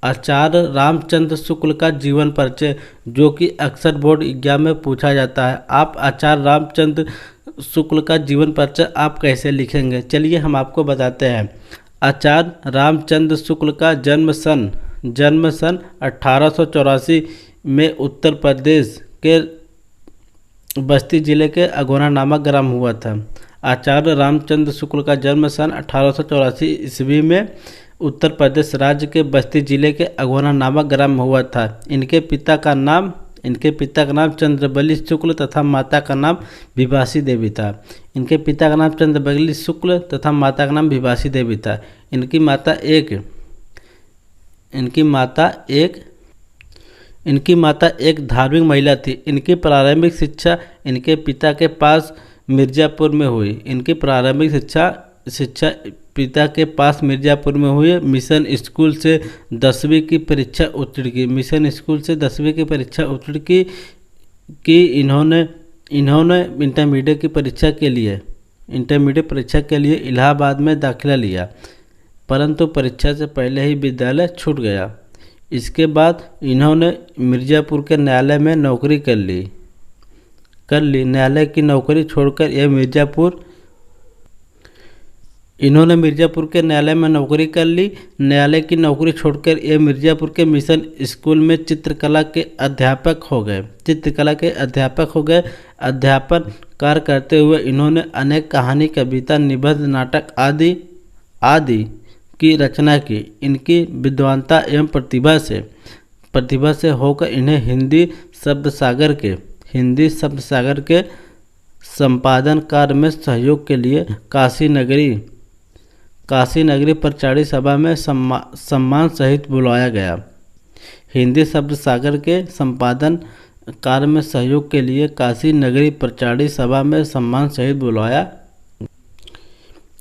आचार्य रामचंद्र शुक्ल का जीवन परिचय, जो कि अक्सर बोर्ड एग्जाम में पूछा जाता है। आप आचार्य रामचंद्र शुक्ल का जीवन परिचय आप कैसे लिखेंगे, चलिए हम आपको बताते हैं। आचार्य रामचंद्र शुक्ल का जन्म सन 1884 में उत्तर प्रदेश के बस्ती जिले के अगोना नामक ग्राम हुआ था। आचार्य रामचंद्र शुक्ल का जन्म सन 1884 ईस्वी में उत्तर प्रदेश राज्य के बस्ती जिले के अगोना नामक ग्राम हुआ था। इनके पिता का नाम चंद्रबली शुक्ल तथा माता का नाम विभासी देवी था। इनके पिता का नाम चंद्रबली शुक्ल तथा माता का नाम विभासी देवी था। इनकी माता एक धार्मिक महिला थी। इनकी प्रारंभिक शिक्षा इनके पिता के पास मिर्ज़ापुर में हुई। इनकी प्रारंभिक शिक्षा पिता के पास मिर्ज़ापुर में हुई। मिशन स्कूल से 10वीं की परीक्षा उत्तीर्ण की। इन्होंने इंटरमीडिएट परीक्षा के लिए इलाहाबाद में दाखिला लिया, परंतु परीक्षा से पहले ही विद्यालय छूट गया। इसके बाद इन्होंने मिर्ज़ापुर के न्यायालय में नौकरी कर ली। न्यायालय की नौकरी छोड़कर यह मिर्ज़ापुर के मिशन स्कूल में चित्रकला के अध्यापक हो गए। अध्यापन कार्य करते हुए इन्होंने अनेक कहानी, कविता, निबंध, नाटक आदि की रचना की। इनकी विद्वता एवं प्रतिभा से होकर इन्हें हिंदी शब्द सागर के संपादन कार्य में सहयोग के लिए काशी नगरी प्रचारी सभा में सम्मान सहित बुलाया गया। हिंदी शब्द सागर के संपादन कार्य में सहयोग के लिए काशी नगरी प्रचारी सभा में सम्मान सहित बुलाया।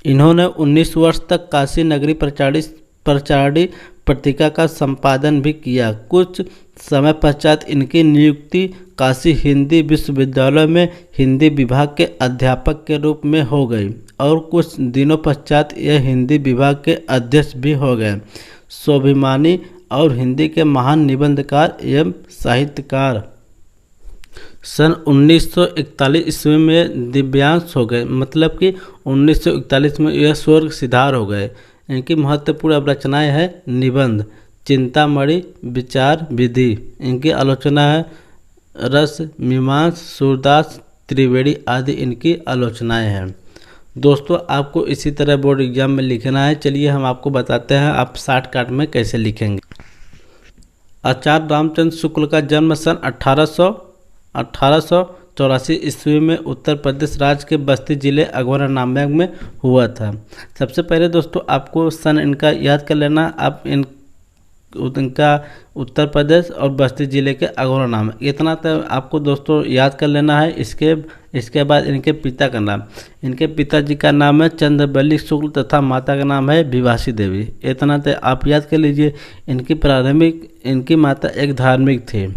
इन्होंने 19 वर्ष तक काशी नगरी प्रचारी पत्रिका का संपादन भी किया। कुछ समय पश्चात इनकी नियुक्ति काशी हिंदी विश्वविद्यालय में हिंदी विभाग के अध्यापक के रूप में हो गई और कुछ दिनों पश्चात यह हिंदी विभाग के अध्यक्ष भी हो गए। स्वाभिमानी और हिंदी के महान निबंधकार एवं साहित्यकार। सन 1941 ईस्वी में दिव्यांश हो गए, मतलब कि 1941 में यह स्वर्ग सिधार हो गए। इनकी महत्वपूर्ण रचनाएं हैं निबंध, चिंतामणि, विचार विधि। इनकी आलोचना है रस, मीमांस, सूरदास, त्रिवेणी आदि इनकी आलोचनाएं हैं। दोस्तों, आपको इसी तरह बोर्ड एग्जाम में लिखना है। चलिए हम आपको बताते हैं आप शॉर्टकट में कैसे लिखेंगे। आचार्य रामचंद्र शुक्ल का जन्म सन 1884 ईस्वी में उत्तर प्रदेश राज्य के बस्ती जिले अगोना नामक में हुआ था। सबसे पहले दोस्तों आपको सन इनका याद कर लेना। आप इनका उत्तर प्रदेश और बस्ती जिले के अगोना नाम, इतना तो आपको दोस्तों याद कर लेना है। इसके बाद इनके पिता का नाम, इनके पिताजी का नाम है चंद्रबली शुक्ल तथा माता का नाम है विभासी देवी। इतना तो आप याद कर लीजिए। इनकी माता एक धार्मिक थी।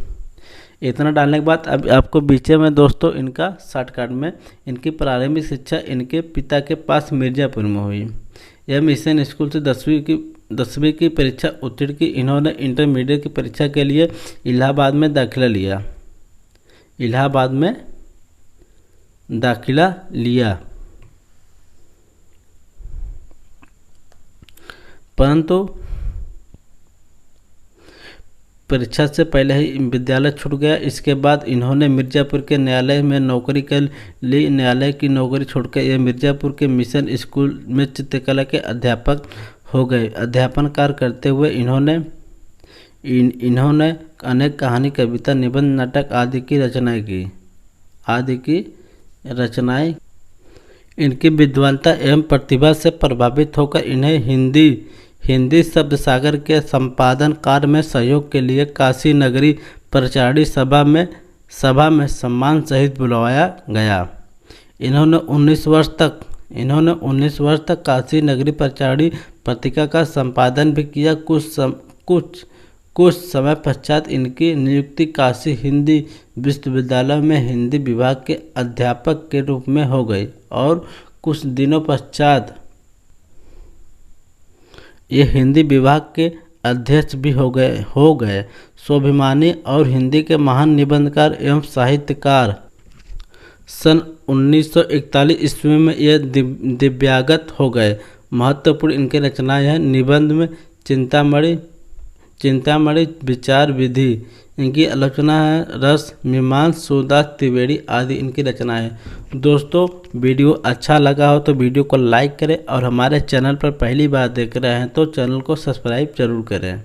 इतना डालने के बाद अब आपको बीच में दोस्तों इनका शॉर्टकट में इनकी प्रारंभिक शिक्षा इनके पिता के पास मिर्ज़ापुर में हुई। यह मिशन स्कूल से 10वीं की परीक्षा उत्तीर्ण की। इन्होंने इंटरमीडिएट की परीक्षा के लिए इलाहाबाद में दाखिला लिया, परंतु परीक्षा से पहले ही विद्यालय छूट गया। इसके बाद इन्होंने मिर्ज़ापुर के न्यायालय में नौकरी कर ली। न्यायालय की नौकरी छोड़कर यह मिर्ज़ापुर के मिशन स्कूल में चित्रकला के अध्यापक हो गए। अध्यापन कार्य करते हुए इन्होंने अनेक कहानी, कविता, निबंध, नाटक आदि की रचनाएं। इनकी विद्वता एवं प्रतिभा से प्रभावित होकर इन्हें हिंदी शब्द सागर के संपादन कार्य में सहयोग के लिए काशी नगरी प्रचारी सभा में सम्मान सहित बुलाया गया। इन्होंने 19 वर्ष तक काशी नगरी प्रचारी पत्रिका का संपादन भी किया। कुछ समय पश्चात इनकी नियुक्ति काशी हिंदी विश्वविद्यालय में हिंदी विभाग के अध्यापक के रूप में हो गई और कुछ दिनों पश्चात ये हिंदी विभाग के अध्यक्ष भी हो गए। स्वाभिमानी और हिंदी के महान निबंधकार एवं साहित्यकार। सन 1941 ईस्वी में यह दिव्यागत हो गए। महत्वपूर्ण इनके रचनाएं हैं। निबंध में चिंतामणि विचार विधि, इनकी आलोचना है। रस मीमांसा सूरदास त्रिवेदी आदि इनकी रचनाएं हैं। दोस्तों, वीडियो अच्छा लगा हो तो वीडियो को लाइक करें और हमारे चैनल पर पहली बार देख रहे हैं तो चैनल को सब्सक्राइब जरूर करें।